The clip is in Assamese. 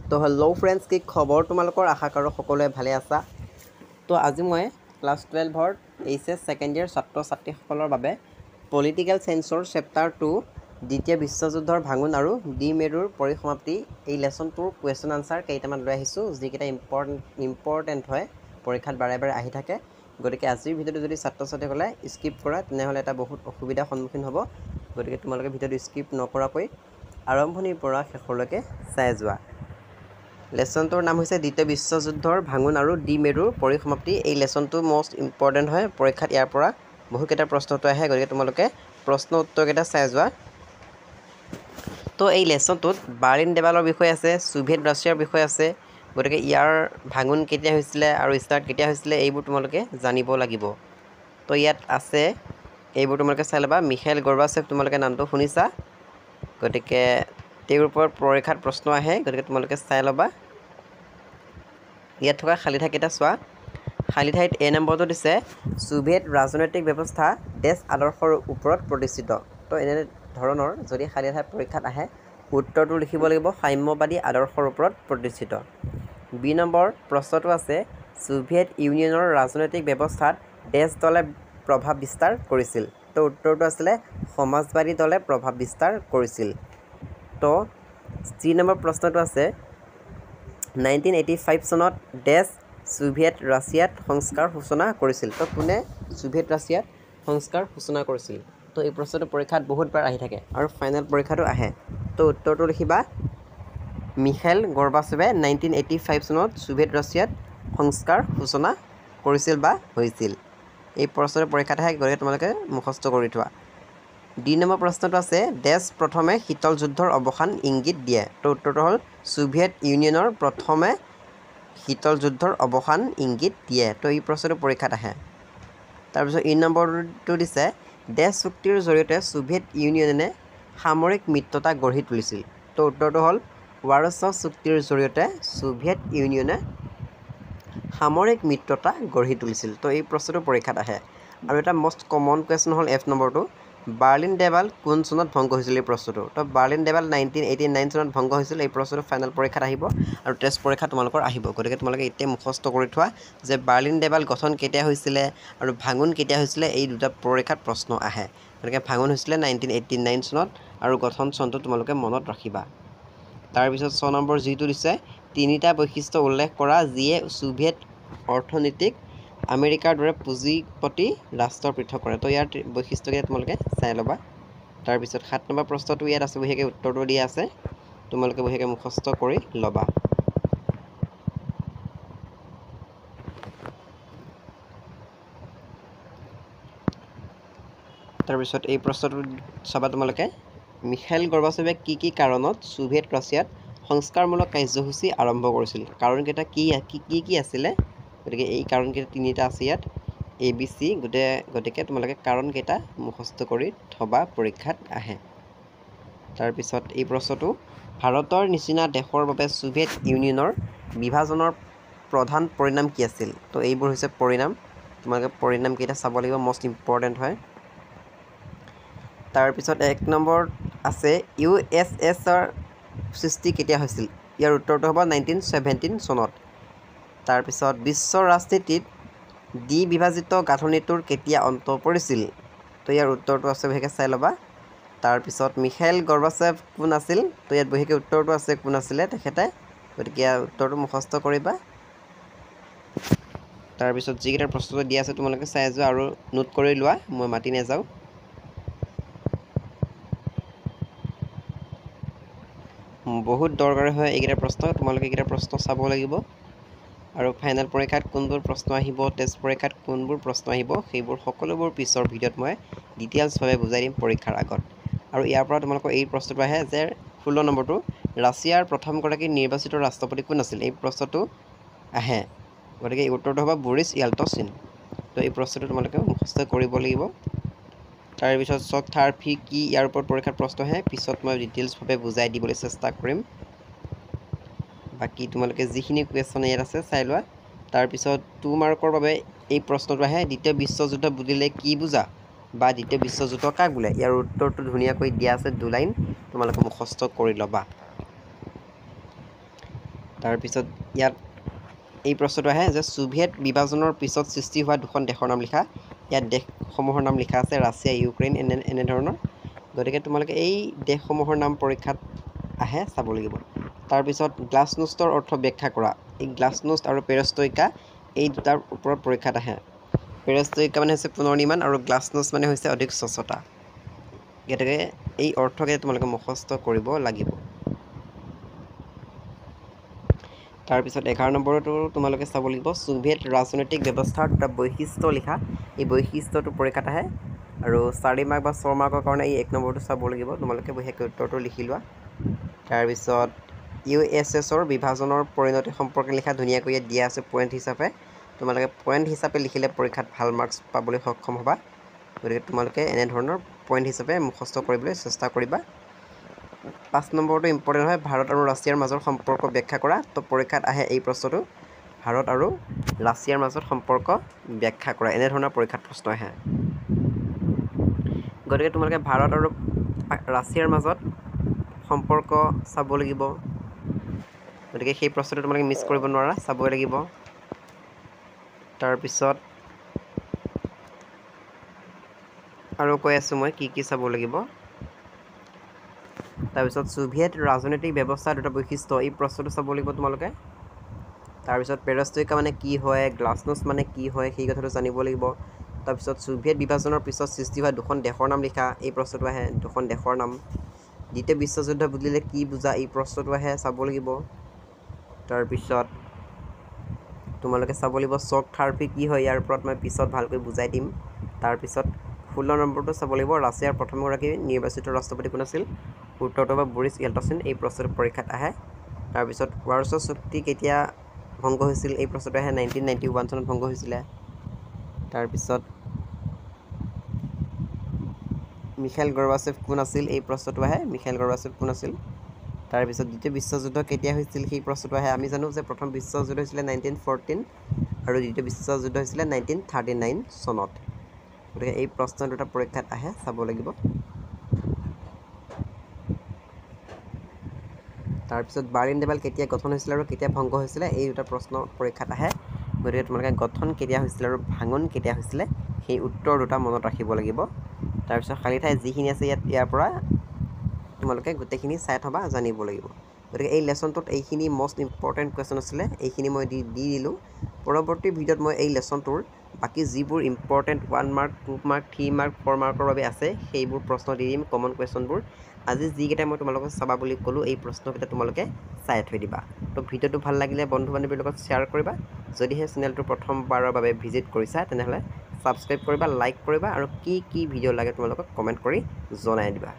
তো হেল্ল' ফ্ৰেণ্ডছ, কি খবৰ তোমালোকৰ? আশা কৰোঁ সকলোৱে ভালে আছা। তো আজি মই ক্লাছ 12ৰ এইচএছ ছেকেণ্ড ইয়েৰ ছাত্ৰ ছাত্ৰীসকলৰ বাবে পলিটিকেল ছায়েন্সৰ চেপ্টাৰ 2 দ্বিতীয় বিশ্বযুদ্ধৰ ভাঙোন আৰু ডি মেৰুৰ পৰিসমাপ্তি এই লেচনটোৰ কুৱেশ্যন আনচাৰ কেইটামান লৈ আহিছোঁ, যিকেইটা ইম্পৰ্টেণ্ট হয়, পৰীক্ষাত বাৰে বাৰে আহি থাকে। গতিকে আজিৰ ভিডিঅ'টো যদি ছাত্ৰ ছাত্ৰীসকলে স্কিপ কৰা তেনেহ'লে এটা বহুত অসুবিধাৰ সন্মুখীন হ'ব। গতিকে তোমালোকে ভিডিঅ'টো স্কিপ নকৰাকৈ আৰম্ভণিৰ পৰা শেষলৈকে চাই যোৱা। লেচনটোৰ নাম হৈছে দ্বিতীয় বিশ্বযুদ্ধৰ ভাঙোন আৰু ডি মেৰুৰ পৰিসমাপ্তি। এই লেচনটো মষ্ট ইম্পৰ্টেণ্ট হয়, পৰীক্ষাত ইয়াৰ পৰা বহুকেইটা প্ৰশ্নটো আহে। গতিকে তোমালোকে প্ৰশ্ন উত্তৰকেইটা চাই যোৱা। তো এই লেচনটোত বাৰ্লিন দেৱালৰ বিষয়ে আছে, ছোভিয়েট ৰাছিয়াৰ বিষয়ে আছে। গতিকে ইয়াৰ ভাঙোন কেতিয়া হৈছিলে আৰু ষ্টাৰ্ট কেতিয়া হৈছিলে এইবোৰ তোমালোকে জানিব লাগিব। তো ইয়াত আছে, এইবোৰ তোমালোকে চাই ল'বা। মিখাইল গৰ্বাচেভ, তোমালোকে নামটো শুনিছা। গতিকে তেওঁৰ ওপৰত পৰীক্ষাত প্ৰশ্ন আহে, গতিকে তোমালোকে চাই ল'বা। ইয়াত থকা খালী ঠাইকেইটা চোৱা। খালী ঠাইত এ নম্বৰটো দিছে ছোভিয়েট ৰাজনৈতিক ব্যৱস্থা দেশ আদৰ্শৰ ওপৰত প্ৰতিষ্ঠিত। তো এনে ধৰণৰ যদি খালী ঠাই পৰীক্ষাত আহে, উত্তৰটো লিখিব লাগিব সাম্যবাদী আদৰ্শৰ ওপৰত প্ৰতিষ্ঠিত। বি নম্বৰ প্ৰশ্নটো আছে ছোভিয়েট ইউনিয়নৰ ৰাজনৈতিক ব্যৱস্থাত ডেছ দলে প্ৰভাৱ বিস্তাৰ কৰিছিল। তো উত্তৰটো আছিলে সমাজবাদী দলে প্ৰভাৱ বিস্তাৰ কৰিছিল। তো চি নম্বৰ প্ৰশ্নটো আছে 1985 চনত ডেছ ছোভিয়েট ৰাছিয়াত সংস্কাৰ সূচনা কৰিছিল। তো কোনে ছোভিয়েট ৰাছিয়াত সংস্কাৰ সূচনা কৰিছিল? তো এই প্ৰশ্নটো পৰীক্ষাত বহুতবাৰ আহি থাকে আৰু ফাইনেল পৰীক্ষাটো আহে। তো উত্তৰটো লিখিবা মিখাইল গৰ্বাচেভে 1985 চনত ছোভিয়েট ৰাছিয়াত সংস্কাৰ সূচনা কৰিছিল বা হৈছিল। এই প্ৰশ্নটো পৰীক্ষাত আহে, গতিকে তোমালোকে মুখস্থ কৰি থোৱা। ডি নম্বৰ প্ৰশ্নটো আছে ডেছ প্ৰথমে শীতল যুদ্ধৰ অৱসান ইংগিত দিয়ে। তো উত্তৰটো হ'ল ছোভিয়েট ইউনিয়নৰ প্ৰথমে শীতল যুদ্ধৰ অৱসান ইংগিত দিয়ে। তো এই প্ৰশ্নটো পৰীক্ষাত আহে। তাৰপিছত ই নম্বৰটো দিছে ডেছ চুক্তিৰ জৰিয়তে ছোভিয়েট ইউনিয়নে সামৰিক মিত্ৰতা গঢ়ি তুলিছিল। তো উত্তৰটো হ'ল ৱাৰছ চুক্তিৰ জৰিয়তে ছোভিয়েট ইউনিয়নে সামৰিক মিত্ৰতা গঢ়ি তুলিছিল। তো এই প্ৰশ্নটো পৰীক্ষাত আহে। আৰু এটা মষ্ট কমন কুৱেশ্যন হ'ল এফ নম্বৰটো বাৰ্লিন দেৱাল কোন চনত ভংগ হৈছিল? এই প্ৰশ্নটো। তো বাৰ্লিন দেৱাল 1989 চনত ভংগ হৈছিল। এই প্ৰশ্নটো ফাইনেল পৰীক্ষাত আহিব আৰু টেষ্ট পৰীক্ষা তোমালোকৰ আহিব। গতিকে তোমালোকে এতিয়া মুখস্থ কৰি থোৱা যে বাৰ্লিন দেৱাল গঠন কেতিয়া হৈছিলে আৰু ভাঙোন কেতিয়া হৈছিলে, এই দুটা পৰীক্ষাত প্ৰশ্ন আহে। গতিকে ভাঙোন হৈছিলে 1989 চনত আৰু গঠন চনটো তোমালোকে মনত ৰাখিবা। তাৰপিছত 6 নম্বৰ যিটো দিছে তিনিটা বৈশিষ্ট্য উল্লেখ কৰা যিয়ে ছোভিয়েট অৰ্থনীতিক আমেৰিকাৰ দৰে পুঁজিপতি ৰাষ্ট্ৰ পৃথক কৰে। তো ইয়াৰ বৈশিষ্ট্যকেইটা তোমালোকে চাই ল'বা। তাৰপিছত 7 নম্বৰ প্ৰশ্নটো ইয়াত আছে, বঢ়িয়াকৈ উত্তৰটো দিয়া আছে, তোমালোকে বঢ়িয়াকৈ মুখস্থ কৰি ল'বা। তাৰপিছত এই প্ৰশ্নটো চাবা তোমালোকে মিখাইল গৰ্বাচেভে কি কাৰণত ছোভিয়েট ৰাছিয়াত সংস্কাৰমূলক কাৰ্যসূচী আৰম্ভ কৰিছিল? কাৰণকেইটা কি আছিলে? গতিকে এই কাৰণকেইটা তিনিটা আছে ইয়াত ABC। গতিকে তোমালোকে কাৰণকেইটা মুখস্থ কৰি থবা, পৰীক্ষাত আহে। তাৰপিছত এই প্ৰশ্নটো ভাৰতৰ নিচিনা দেশৰ বাবে ছোভিয়েট ইউনিয়নৰ বিভাজনৰ প্ৰধান পৰিণাম কি আছিল? তো এইবোৰ হৈছে পৰিণাম, তোমালোকে পৰিণামকেইটা চাব লাগিব, মষ্ট ইম্পৰ্টেণ্ট হয়। তাৰপিছত 1 নম্বৰত আছে USSR সৃষ্টি কেতিয়া হৈছিল? ইয়াৰ উত্তৰটো হ'ব 1917 চনত। তাৰপিছত বিশ্ব ৰাজনীতিত দ্বিবিভাজিত গাঁথনিটোৰ কেতিয়া অন্ত পৰিছিল? তো ইয়াৰ উত্তৰটো আছে, বঢ়িয়াকৈ চাই ল'বা। তাৰপিছত মিখাইল গৰ্বাচেভ কোন আছিল? তো ইয়াত বঢ়িয়াকৈ উত্তৰটো আছে কোন আছিলে তেখেতে। গতিকে ইয়াৰ উত্তৰটো মুখস্থ কৰিবা। তাৰপিছত যিকেইটা প্ৰশ্নটো দিয়া আছে তোমালোকে চাই যোৱা আৰু নোট কৰি লোৱা, মই মাতি নাযাওঁ। বহুত দৰকাৰী হয় এইকেইটা প্ৰশ্ন, তোমালোকে এইকেইটা প্ৰশ্ন চাব লাগিব। আৰু ফাইনেল পৰীক্ষাত কোনবোৰ প্ৰশ্ন আহিব, টেষ্ট পৰীক্ষাত কোনবোৰ প্ৰশ্ন আহিব, সেইবোৰ সকলোবোৰ পিছৰ ভিডিঅ'ত মই ডিটেইলছভাৱে বুজাই দিম পৰীক্ষাৰ আগত। আৰু ইয়াৰ পৰা তোমালোকৰ এই প্ৰশ্নটো আহে যে 16 নম্বৰটো ৰাছিয়াৰ প্ৰথমগৰাকী নিৰ্বাচিত ৰাষ্ট্ৰপতি কোন আছিল? এই প্ৰশ্নটো আহে। গতিকে এই উত্তৰটো হ'ব বৰিছ য়েলটছিন। তো এই প্ৰশ্নটো তোমালোকে মুখস্থ কৰিব লাগিব। তাৰপিছত শ্বক থাৰ্ফি কি, ইয়াৰ ওপৰত পৰীক্ষাত প্ৰশ্ন আহে, পিছত মই ডিটেইলছভাৱে বুজাই দিবলৈ চেষ্টা কৰিম। বাকী তোমালোকে যিখিনি কুৱেশ্যন ইয়াত আছে চাই লোৱা। তাৰপিছত 2 মাৰ্কৰ বাবে এই প্ৰশ্নটো আহে দ্বিতীয় বিশ্বযুদ্ধ বুলিলে কি বুজা বা দ্বিতীয় বিশ্বযুদ্ধ কাক বোলে? ইয়াৰ উত্তৰটো ধুনীয়াকৈ দিয়া আছে 2 লাইন, তোমালোকে মুখস্থ কৰি ল'বা। তাৰপিছত ইয়াত এই প্ৰশ্নটো আহে যে ছোভিয়েট বিভাজনৰ পিছত সৃষ্টি হোৱা দুখন দেশৰ নাম লিখা। ইয়াত দেশসমূহৰ নাম লিখা আছে ৰাছিয়া, ইউক্ৰেইন এনেধৰণৰ। গতিকে তোমালোকে এই দেশসমূহৰ নাম পৰীক্ষাত আহে চাব লাগিব। তাৰপিছত গ্লাছনোষ্টৰ অৰ্থ ব্যাখ্যা কৰা। এই গ্লাছনোষ্ট আৰু পেৰেষ্ট্ৰইকা এই দুটাৰ ওপৰত পৰীক্ষাত আহে। পেৰেষ্ট্ৰইকা মানে হৈছে পুনৰ নিৰ্মাণ আৰু গ্লাছনোষ্ট মানে হৈছে অধিক স্বচ্ছতা। গতিকে এই অৰ্থকে তোমালোকে মুখস্থ কৰিব লাগিব। তাৰপিছত 11 নম্বৰটো তোমালোকে চাব লাগিব ছোভিয়েট ৰাজনৈতিক ব্যৱস্থাৰ দুটা বৈশিষ্ট্য লিখা। এই বৈশিষ্ট্যটো পৰীক্ষাত আহে আৰু 4 মাৰ্ক বা 6 মাৰ্কৰ কাৰণে এই 1 নম্বৰটো চাব লাগিব। তোমালোকে বিশেষকৈ উত্তৰটো লিখি লোৱা। তাৰপিছত USSৰ বিভাজনৰ পৰিণতি সম্পৰ্কে লিখা। ধুনীয়াকৈ ইয়াত দিয়া আছে পইণ্ট হিচাপে। তোমালোকে পইণ্ট হিচাপে লিখিলে পৰীক্ষাত ভাল মাৰ্কছ পাবলৈ সক্ষম হ'বা। গতিকে তোমালোকে এনেধৰণৰ পইণ্ট হিচাপে মুখস্থ কৰিবলৈ চেষ্টা কৰিবা। 5 নম্বৰটো ইম্পৰ্টেণ্ট হয়, ভাৰত আৰু ৰাছিয়াৰ মাজৰ সম্পৰ্ক ব্যাখ্যা কৰা। তো পৰীক্ষাত আহে এই প্ৰশ্নটো, ভাৰত আৰু ৰাছিয়াৰ মাজত সম্পৰ্ক ব্যাখ্যা কৰা। এনেধৰণৰ পৰীক্ষাত প্ৰশ্ন আহে। গতিকে তোমালোকে ভাৰত আৰু ৰাছিয়াৰ মাজত সম্পৰ্ক চাব লাগিব। গতিকে সেই প্ৰশ্নটো তোমালোকে মিছ কৰিব নোৱাৰা, চাবই লাগিব। তাৰপিছত আৰু কৈ আছোঁ মই কি চাব লাগিব। তাৰপিছত ছোভিয়েট ৰাজনৈতিক ব্যৱস্থাৰ দুটা বৈশিষ্ট্য, এই প্ৰশ্নটো চাব লাগিব তোমালোকে। তাৰপিছত পেৰেষ্ট্ৰইকা মানে কি হয়, গ্লাছনোষ্ট মানে কি হয়, সেই কথাটো জানিব লাগিব। তাৰপিছত ছোভিয়েট বিভাজনৰ পিছত সৃষ্টি হোৱা দুখন দেশৰ নাম লিখা। এই প্ৰশ্নটো আহে, দুখন দেশৰ নাম। দ্বিতীয় বিশ্বযুদ্ধ বুলিলে কি বুজা, এই প্ৰশ্নটো আহে, চাব লাগিব। তাৰপিছত তোমালোকে চাব লাগিব শ্বক থাৰ্পি কি হয়, ইয়াৰ ওপৰত মই পিছত ভালকৈ বুজাই দিম। তাৰপিছত 16 নম্বৰটো চাব লাগিব ৰাছিয়াৰ প্ৰথমগৰাকী নিৰ্বাচিত ৰাষ্ট্ৰপতি কোন আছিল। উত্তৰটো হ'ব বৰিছ য়েলচিন। এই প্ৰশ্নটো পৰীক্ষাত আহে। তাৰপিছত ৱাৰছ' চুক্তি কেতিয়া ভংগ হৈছিল, এই প্ৰশ্নটো আহে 1991 চনত ভংগ হৈছিলে। তাৰপিছত মিখাইল গৰ্বাচেভ কোন আছিল, এই প্ৰশ্নটো আহে, মিখাইল গৰ্বাচেভ কোন আছিল। তাৰপিছত দ্বিতীয় বিশ্বযুদ্ধ কেতিয়া হৈছিল, সেই প্ৰশ্নটো আহে। আমি জানো যে প্ৰথম বিশ্বযুদ্ধ হৈছিলে 1914 আৰু দ্বিতীয় বিশ্বযুদ্ধ হৈছিলে 1939 চনত। গতিকে এই প্ৰশ্ন দুটা পৰীক্ষাত আহে, চাব লাগিব। তাৰপিছত বাৰ্লিন দেৱাল কেতিয়া গঠন হৈছিলে আৰু কেতিয়া ভংগ হৈছিলে, এই দুটা প্ৰশ্ন পৰীক্ষাত আহে। গতিকে তোমালোকে গঠন কেতিয়া হৈছিলে আৰু ভাঙন কেতিয়া হৈছিলে সেই উত্তৰ দুটা মনত ৰাখিব লাগিব। তাৰপিছত খালী ঠাই যিখিনি আছে ইয়াৰ পৰা তোমালোকে গোটেইখিনি চাই থ'বা, জানিব লাগিব। গতিকে এই লেচনটোত এইখিনি মষ্ট ইম্পৰ্টেণ্ট কুৱেশ্যন আছিলে, এইখিনি মই দি দিলোঁ। পৰৱৰ্তী ভিডিঅ'ত মই এই লেচনটোৰ বাকী যিবোৰ ইম্পৰ্টেণ্ট 1 মাৰ্ক, 2 মাৰ্ক, 3 মাৰ্ক, 4 মাৰ্কৰ বাবে আছে সেইবোৰ প্ৰশ্ন দি দিম, কমন কুৱেশ্যনবোৰ। আজি যিকেইটা মই তোমালোকক চাবা বুলি ক'লোঁ, এই প্ৰশ্নকেইটা তোমালোকে চাই থৈ দিবা। তো ভিডিঅ'টো ভাল লাগিলে বন্ধু বান্ধৱীৰ লগত শ্বেয়াৰ কৰিবা। যদিহে চেনেলটো প্ৰথমবাৰৰ বাবে ভিজিট কৰিছা তেনেহ'লে ছাবস্ক্ৰাইব কৰিবা, লাইক কৰিবা আৰু কি ভিডিঅ' লাগে তোমালোকক কমেণ্ট কৰি জনাই দিবা।